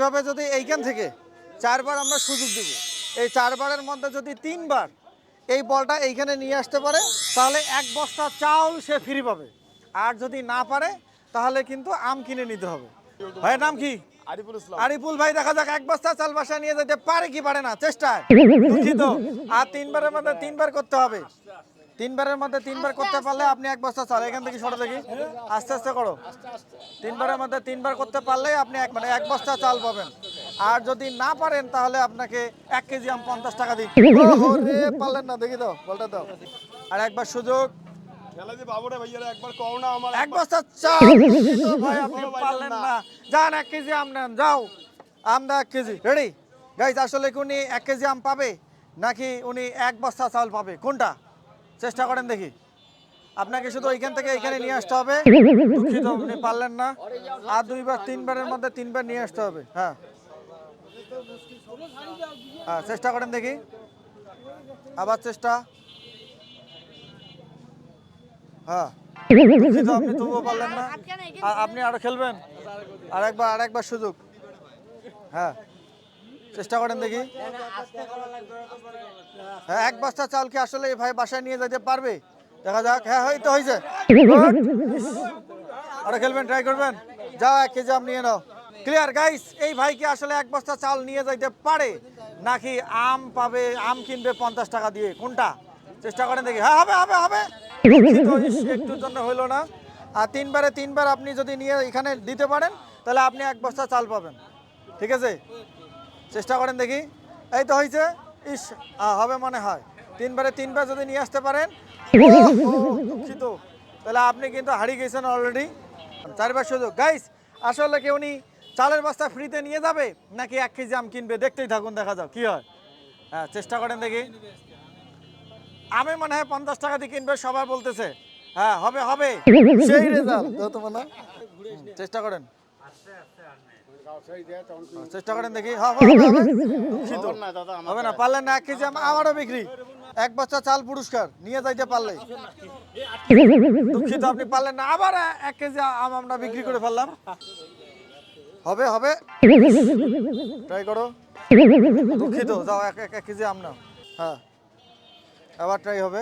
এইভাবে যদি এইখান থেকে 4 বার আমরা সুযোগ দেব, এই 4 বারের মধ্যে যদি 3 বার এই বলটা এইখানে নিয়ে আসতে পারে তাহলে 1 বস্তা চাউল সে ফ্রি পাবে। আর যদি না পারে তাহলে কিন্তু আম কিনে নিতে হবে। ভাইয়ের নাম কি? আরিফুল ইসলাম। আরিফুল ভাই, দেখা যাক 1 বস্তা চাল বাসায় নিয়ে যেতে পারে কি পারে না, চেষ্টায় দুঃখিত। আর 3 বারের মধ্যে 3 বার করতে হবে। 3 বারের মধ্যে 3 বার করতে পারলে আপনি 1 বস্তা চাল, এখান থেকে সরে দেখি, আস্তে আস্তে করো। 3 বারের মধ্যে 3 বার করতে পারলেই আপনি 1 বস্তা চাল পাবেন। আর যদি না পারেন তাহলে আপনাকে 1 কেজি আম 50 টাকা দিন। ওরে পারলেন না, দেখি দাও বলটা দাও। আর একবার সুযোগ, খেলা যে বাবুরে ভাইয়ারা একবার কও না আমার 1 বস্তা চাল। ভাই আপনি পারলেন না, যান 1 কেজি আম নেন, যাও আম দাও 1 কেজি। রেডি গাইজ, আসলে কি উনি 1 কেজি আম পাবে নাকি উনি 1 বস্তা চাল পাবে, কোনটা? চেষ্টা করেন দেখি। আপনাকে শুধু ওইখান থেকে এখানে নিয়ে আসতে হবে। দুঃখিত, আপনি পারলেন না। আর 2 বার 3 বারের মধ্যে 3 বার নিয়ে আসতে হবে। হ্যাঁ হ্যাঁ, চেষ্টা করেন দেখি, আবার চেষ্টা। হ্যাঁ দুঃখিত, আপনি তবুও পারলেন না। আপনি আরো খেলবেন, আরেকবার সুযোগ। হ্যাঁ চেষ্টা করেন দেখি। হ্যাঁ, 1 বস্তা চাল কি আসলে এই ভাই বাসায় নিয়ে যেতে পারবে? দেখা যাক। হ্যাঁ হয়তো হয়েছে। আরো খেলবেন, ট্রাই করবেন, যাও 1 কেজি আম নিয়ে নাও। ক্লিয়ার গাইস, এই ভাই কি আসলে 1 বস্তা চাল নিয়ে যাইতে পারে নাকি আম পাবে, আম কিনবে 50 টাকা দিয়ে, কোনটা? চেষ্টা করেন দেখি। হ্যাঁ হবে হবে হবে, একটুর জন্য হইলো না। আর 3 বারে 3 বার আপনি যদি নিয়ে এখানে দিতে পারেন তাহলে আপনি 1 বস্তা চাল পাবেন। ঠিক আছে, চেষ্টা করেন দেখি। এই তো হয়েছে। ইস, হবে মনে হয়। 3 বারে 3 বার যদি নিয়ে আসতে পারেন, দুঃখিত, তাহলে আপনি কিন্তু হারিয়ে গেছেন অলরেডি। 4 বার সুযোগ গাইস। আসলে কি উনি চালের বস্তা ফ্রিতে নিয়ে যাবে নাকি 1 কেজি আম কিনবে? দেখতেই থাকুন, দেখা যাক কি হয়। হ্যাঁ চেষ্টা করেন দেখি। আমি মনে হয় 50 টাকা দিয়ে কিনবে, সবাই বলতেছে। হ্যাঁ হবে হবে, সেই রেজাল্ট তো তোমার না। চেষ্টা করেন, চেষ্টা করেন দেখি। দুঃখিত, হবে না, পারলেন না। 1 কেজি আম আমারও বিক্রি, 1 বস্তা চাল পুরস্কার নিয়ে যাইতে পারলে। দুঃখিত, আপনি পারলেন না। আবার 1 কেজি আম আমরা বিক্রি করে ফেললাম। হবে হবে, ট্রাই করো। দুঃখিত, যাও 1 কেজি আম নাও। হ্যাঁ আবার ট্রাই হবে।